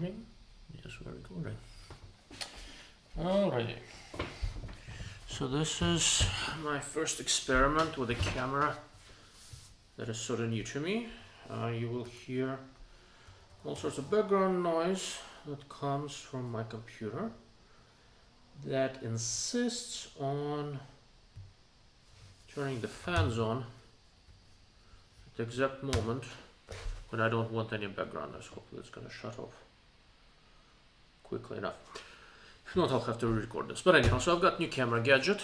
recording? Yes, we're recording. Alrighty. So this is my first experiment with a camera that is sort of new to me. You will hear all sorts of background noise that comes from my computer that insists on turning the fans on at the exact moment when I don't want any background noise. Hopefully it's going to shut off quickly enough. If not, I'll have to re-record this. But anyhow, so I've got new camera gadget.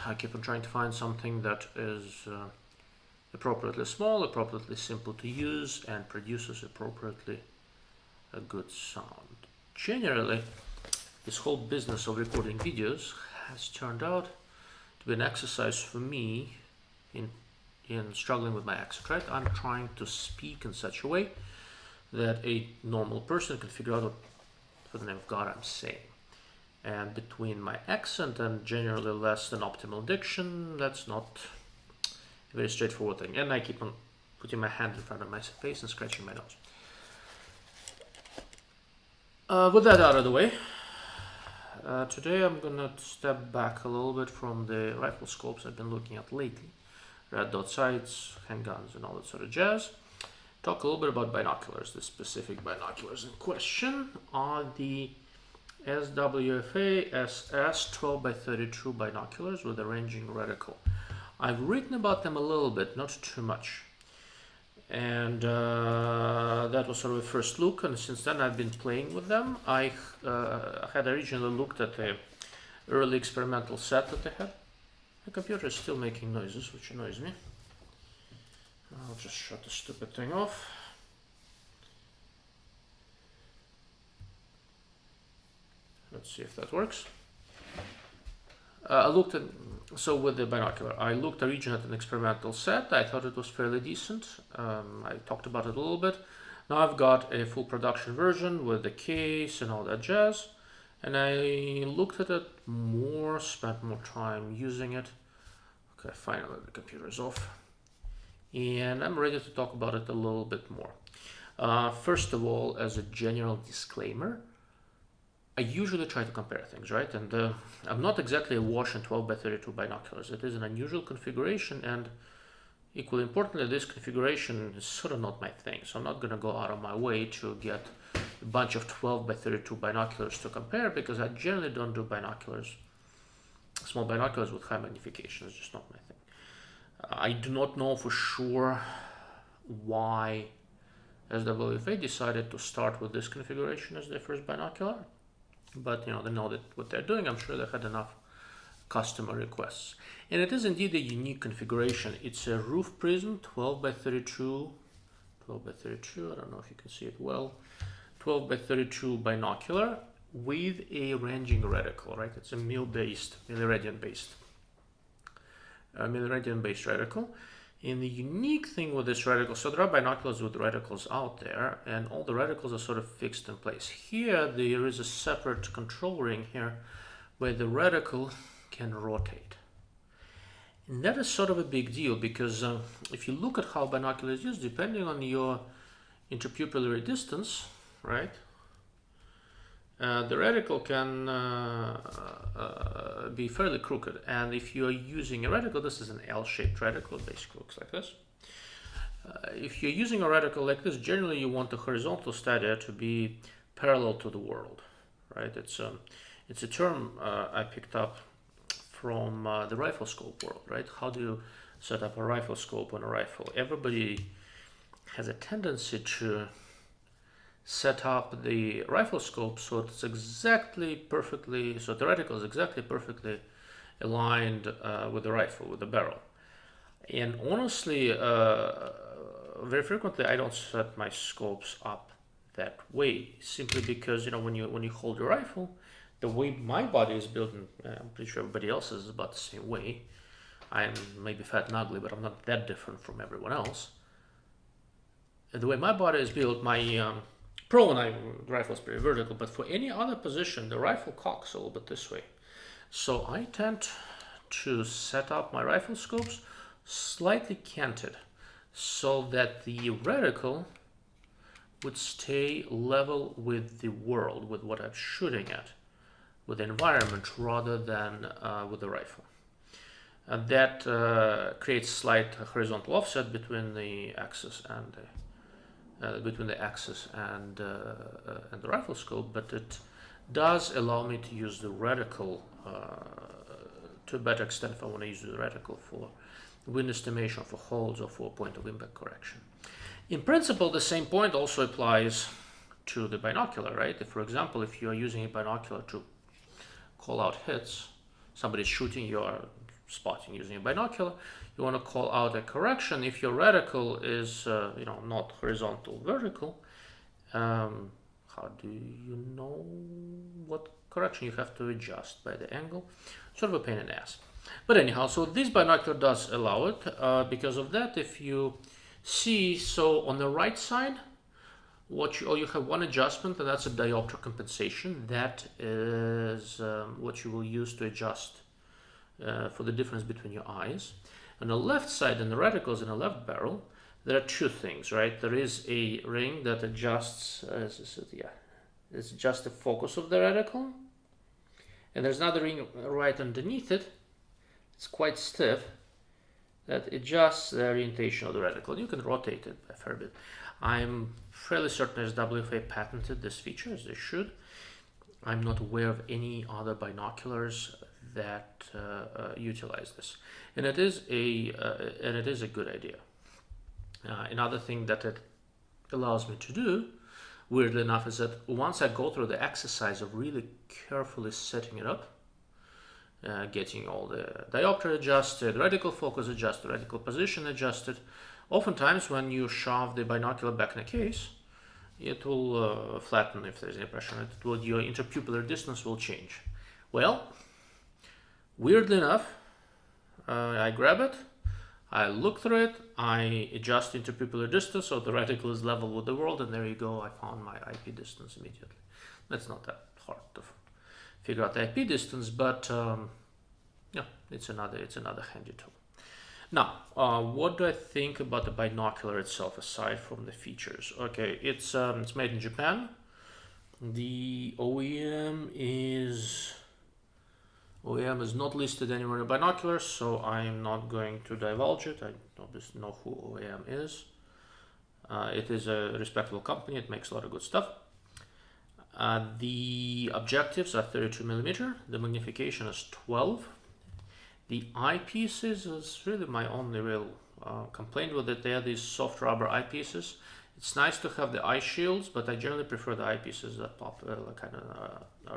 I keep on trying to find something that is appropriately small, appropriately simple to use, and produces appropriately a good sound. Generally, this whole business of recording videos has turned out to be an exercise for me in struggling with my accent, right? I'm trying to speak in such a way that a normal person can figure out what, for the name of God, I'm saying. And between my accent and generally less than optimal diction, that's not a very straightforward thing. And I keep on putting my hand in front of my face and scratching my nose. With that out of the way, today I'm gonna step back a little bit from the rifle scopes I've been looking at lately. Red dot sights, handguns, and all that sort of jazz. Talk a little bit about binoculars. The specific binoculars in question are the SWFA SS 12x32 binoculars with a ranging reticle. I've written about them a little bit, not too much. And that was sort of a first look, and since then I've been playing with them. I had originally looked at the early experimental set that they had. The computer is still making noises, which annoys me. I'll just shut the stupid thing off. Let's see if that works. I looked at, so with the binocular, I looked originally at an experimental set. I thought it was fairly decent. I talked about it a little bit. Now I've got a full production version with the case and all that jazz. And I looked at it more, spent more time using it. Okay, finally the computer is off. And I'm ready to talk about it a little bit more. First of all, as a general disclaimer, I usually try to compare things, right? And I'm not exactly awash in 12x32 binoculars. It is an unusual configuration, and equally importantly, this configuration is sort of not my thing. So I'm not going to go out of my way to get a bunch of 12x32 binoculars to compare, because I generally don't do binoculars, small binoculars with high magnification. It's just not my thing. I do not know for sure why SWFA decided to start with this configuration as their first binocular. But you know, they know that what they're doing. I'm sure they had enough customer requests. And it is indeed a unique configuration. It's a roof prism, 12x32, I don't know if you can see it well, 12x32 binocular with a ranging reticle, right? It's a milliradian-based reticle. And the unique thing with this reticle, so there are binoculars with reticles out there, and all the reticles are sort of fixed in place. Here, there is a separate control ring here where the reticle can rotate. And that is sort of a big deal, because if you look at how binoculars are used, depending on your interpupillary distance, right, the reticle can be fairly crooked. And if you're using a reticle, this is an L-shaped reticle, it basically looks like this. If you're using a reticle like this, generally you want the horizontal stadia to be parallel to the world, right? It's a term I picked up from the rifle scope world, right? How do you set up a rifle scope on a rifle? Everybody has a tendency to set up the rifle scope so it's exactly perfectly, so the reticle is exactly perfectly aligned with the rifle, with the barrel. And honestly, very frequently I don't set my scopes up that way, simply because, you know, when you hold your rifle, the way my body is built, and I'm pretty sure everybody else is about the same way. I'm maybe fat and ugly, but I'm not that different from everyone else. And the way my body is built, my the rifle is pretty vertical, but for any other position, the rifle cocks a little bit this way. So I tend to set up my rifle scopes slightly canted so that the reticle would stay level with the world, with what I'm shooting at, with the environment, rather than with the rifle. And that creates slight horizontal offset between the axis and the rifle scope, but it does allow me to use the reticle to a better extent if I want to use the reticle for wind estimation, for holes, or for point of impact correction. In principle, the same point also applies to the binocular, right? If, for example, if you are using a binocular to call out hits, somebody's shooting, you are spotting using a binocular, you want to call out a correction. If your reticle is not horizontal, vertical, how do you know what correction you have to adjust by the angle? Sort of a pain in the ass. But anyhow, so this binocular does allow it. Because of that, if you see, so on the right side, you have one adjustment, and that's a diopter compensation. That is what you will use to adjust for the difference between your eyes. On the left side, in the reticles in the left barrel, there are two things, right? There is a ring that adjusts, it's just the focus of the reticle, and there's another ring right underneath it. It's quite stiff, that adjusts the orientation of the reticle. You can rotate it a fair bit. I'm fairly certain SWFA patented this feature, as they should. I'm not aware of any other binoculars that utilize this, and it is a good idea. Another thing that it allows me to do, weirdly enough, is that once I go through the exercise of really carefully setting it up, getting all the diopter adjusted, reticle focus adjusted, reticle position adjusted, oftentimes when you shove the binocular back in the case, it will flatten if there's any pressure on it. Your interpupillar distance will change. Well, weirdly enough, I grab it, I look through it, I adjust interpupillar distance so the reticle is level with the world, and there you go, I found my IP distance immediately. That's not that hard to figure out the IP distance, but yeah, it's another handy tool. Now, what do I think about the binocular itself aside from the features? Okay, it's made in Japan. The OEM is not listed anywhere in binoculars, so I'm not going to divulge it. I obviously know who OEM is. It is a respectable company. It makes a lot of good stuff. The objectives are 32mm. The magnification is 12. The eyepieces is really my only real complaint with it. They are these soft rubber eyepieces. It's nice to have the eye shields, but I generally prefer the eyepieces that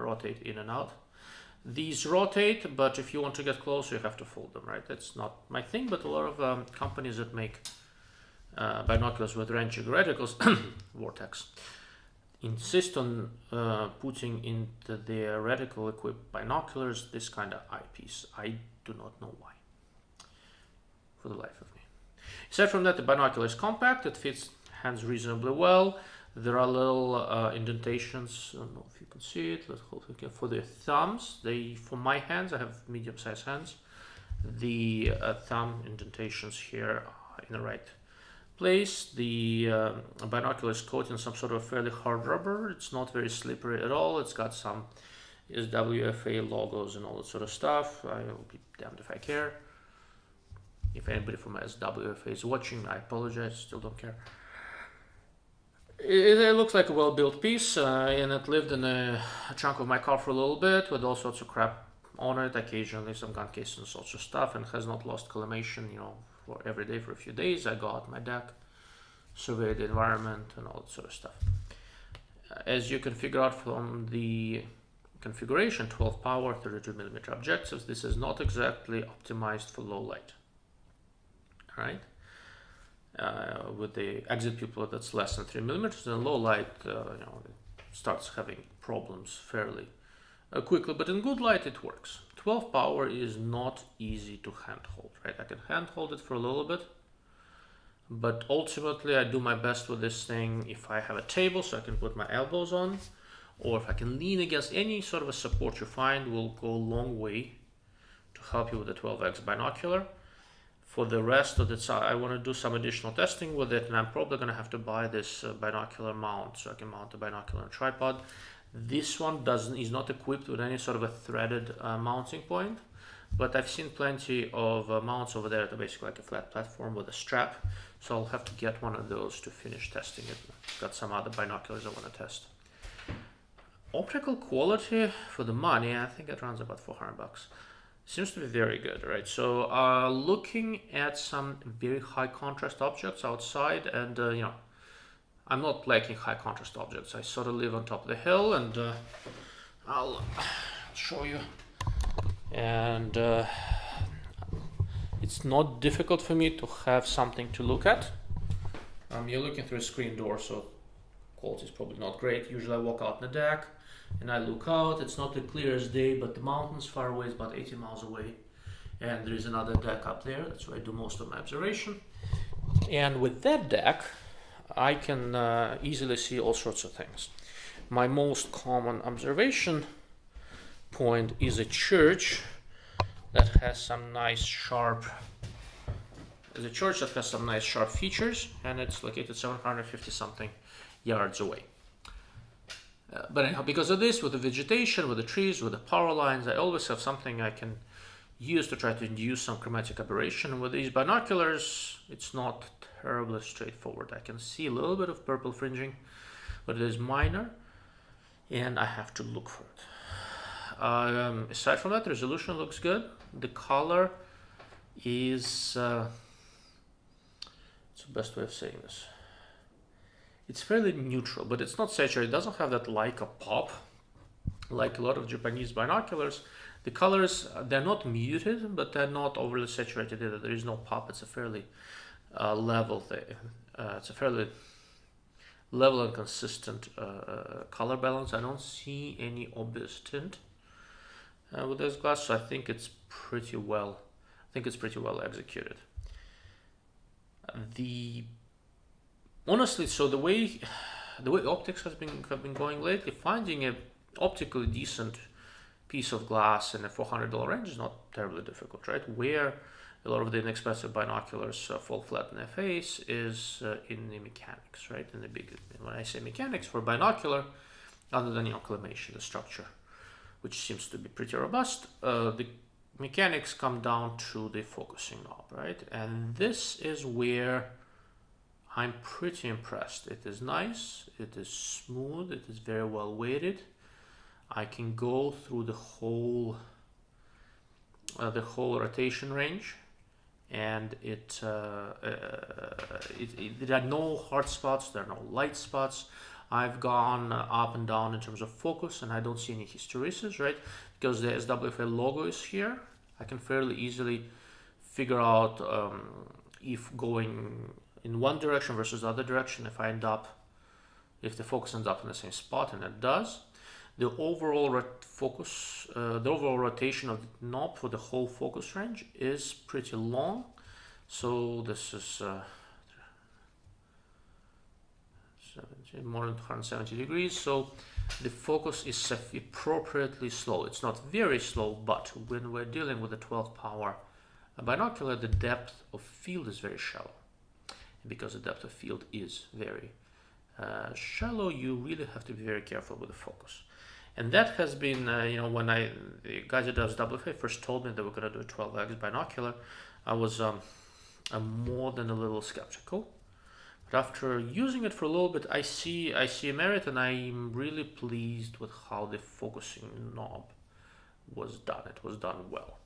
rotate in and out. These rotate, but if you want to get closer, you have to fold them, right? That's not my thing, but a lot of companies that make binoculars with wrenching reticles, Vortex, insist on putting into their reticle equipped binoculars this kind of eyepiece. I do not know why, for the life of me. Aside from that, the binocular is compact. It fits hands reasonably well. There are little indentations. I don't know if you can see it. Let's hold it for the thumbs. For my hands, I have medium-sized hands. The thumb indentations here are in the right place. The binocular is coated in some sort of fairly hard rubber. It's not very slippery at all. It's got some SWFA logos and all that sort of stuff. I will be damned if I care. If anybody from SWFA is watching, I apologize. Still don't care. It looks like a well-built piece, and it lived in a trunk of my car for a little bit with all sorts of crap on it, occasionally some gun cases and sorts of stuff, and has not lost collimation, for every day for a few days. I go out my deck, survey the environment, and all that sort of stuff. As you can figure out from the configuration, 12 power, 32mm objectives, this is not exactly optimized for low light. All right. With the exit pupil that's less than 3mm, in low light, it starts having problems fairly quickly, but in good light it works. 12 power is not easy to handhold, right? I can handhold it for a little bit, but ultimately I do my best with this thing if I have a table so I can put my elbows on, or if I can lean against any sort of a support you find will go a long way to help you with the 12x binocular. For the rest of the I want to do some additional testing with it, and I'm probably going to have to buy this binocular mount so I can mount the binocular on a tripod. This one is not equipped with any sort of a threaded mounting point, but I've seen plenty of mounts over there that are basically like a flat platform with a strap, so I'll have to get one of those to finish testing it. I've got some other binoculars I want to test. Optical quality for the money, I think it runs about $400. Seems to be very good, right? So looking at some very high contrast objects outside, and you know, I'm not liking high contrast objects. I sort of live on top of the hill, and I'll show you. And it's not difficult for me to have something to look at. You're looking through a screen door, so quality is probably not great. Usually I walk out in the deck and I look out. It's not the clearest day, but the mountain's far away, it's about 80 miles away. And there is another deck up there. That's where I do most of my observation. And with that deck, I can easily see all sorts of things. My most common observation point is a church that has some nice sharp features, and it's located 750 something yards away. But anyhow, because of this, with the vegetation, with the trees, with the power lines, I always have something I can use to try to induce some chromatic aberration. With these binoculars, it's not terribly straightforward. I can see a little bit of purple fringing, but it is minor, and I have to look for it. Aside from that, the resolution looks good. The color is, what's the best way of saying this? It's fairly neutral, but it's not saturated. It doesn't have that Leica pop, like a lot of Japanese binoculars. The colors, they're not muted, but they're not overly saturated either. There is no pop. It's a fairly level thing. It's a fairly level and consistent color balance. I don't see any obvious tint with this glass, so I think it's pretty well. Executed. Honestly, so the way optics have been going lately, finding a optically decent piece of glass in a $400 range is not terribly difficult, right? Where a lot of the inexpensive binoculars fall flat in their face is in the mechanics, right? When I say mechanics for binocular, other than collimation, the structure, which seems to be pretty robust, the mechanics come down to the focusing knob, right? And this is where I'm pretty impressed. It is nice, it is smooth, it is very well weighted. I can go through the whole rotation range, and there are no hard spots, there are no light spots. I've gone up and down in terms of focus, and I don't see any hysteresis, right? Because the SWFA logo is here, I can fairly easily figure out if going in one direction versus the other direction, if the focus ends up in the same spot, and it does. The overall rotation of the knob for the whole focus range is pretty long. So this is more than 170 degrees. So the focus is appropriately slow. It's not very slow, but when we're dealing with a 12 power binocular, the depth of field is very shallow. Because the depth of field is very shallow, you really have to be very careful with the focus. And that has been, when the guys at SWFA first told me they were going to do a 12x binocular, I was more than a little skeptical. But after using it for a little bit, I see a merit, and I'm really pleased with how the focusing knob was done. It was done well.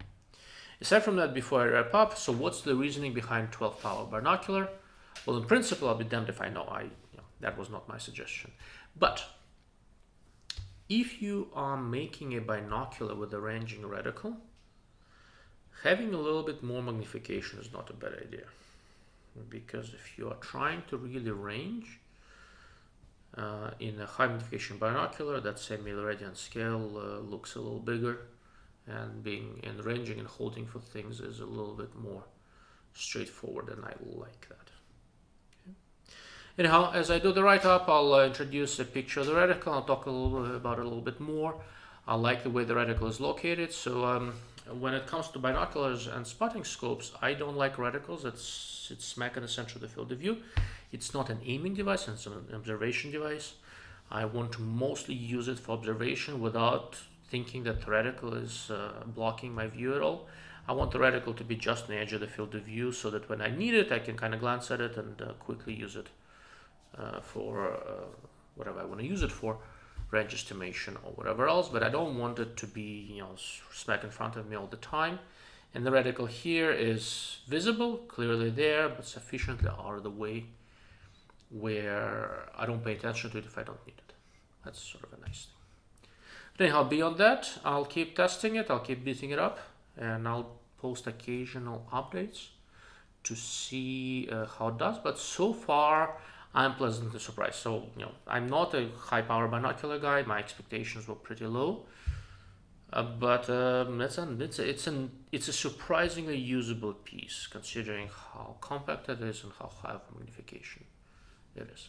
Aside from that, before I wrap up, so what's the reasoning behind 12 power binocular? Well, in principle, I'll be damned if I know. That was not my suggestion. But if you are making a binocular with a ranging reticle, having a little bit more magnification is not a bad idea. Because if you are trying to really range in a high magnification binocular, that semi-radian scale looks a little bigger, and ranging and holding for things is a little bit more straightforward, and I like that. Anyhow, as I do the write-up, I'll introduce a picture of the reticle. I'll talk a little bit about it a little bit more. I like the way the reticle is located. So when it comes to binoculars and spotting scopes, I don't like reticles. It's smack in the center of the field of view. It's not an aiming device, it's an observation device. I want to mostly use it for observation without thinking that the reticle is blocking my view at all. I want the reticle to be just on the edge of the field of view so that when I need it, I can kind of glance at it and quickly use it for whatever I want to use it for, range estimation or whatever else, but I don't want it to be, smack in front of me all the time. And the reticle here is visible, clearly there, but sufficiently out of the way where I don't pay attention to it if I don't need it. That's sort of a nice thing. But anyhow, beyond that, I'll keep testing it, I'll keep beating it up, and I'll post occasional updates to see how it does. But so far, I'm pleasantly surprised. So, I'm not a high power binocular guy. My expectations were pretty low, but it's a surprisingly usable piece considering how compact it is and how high of magnification it is.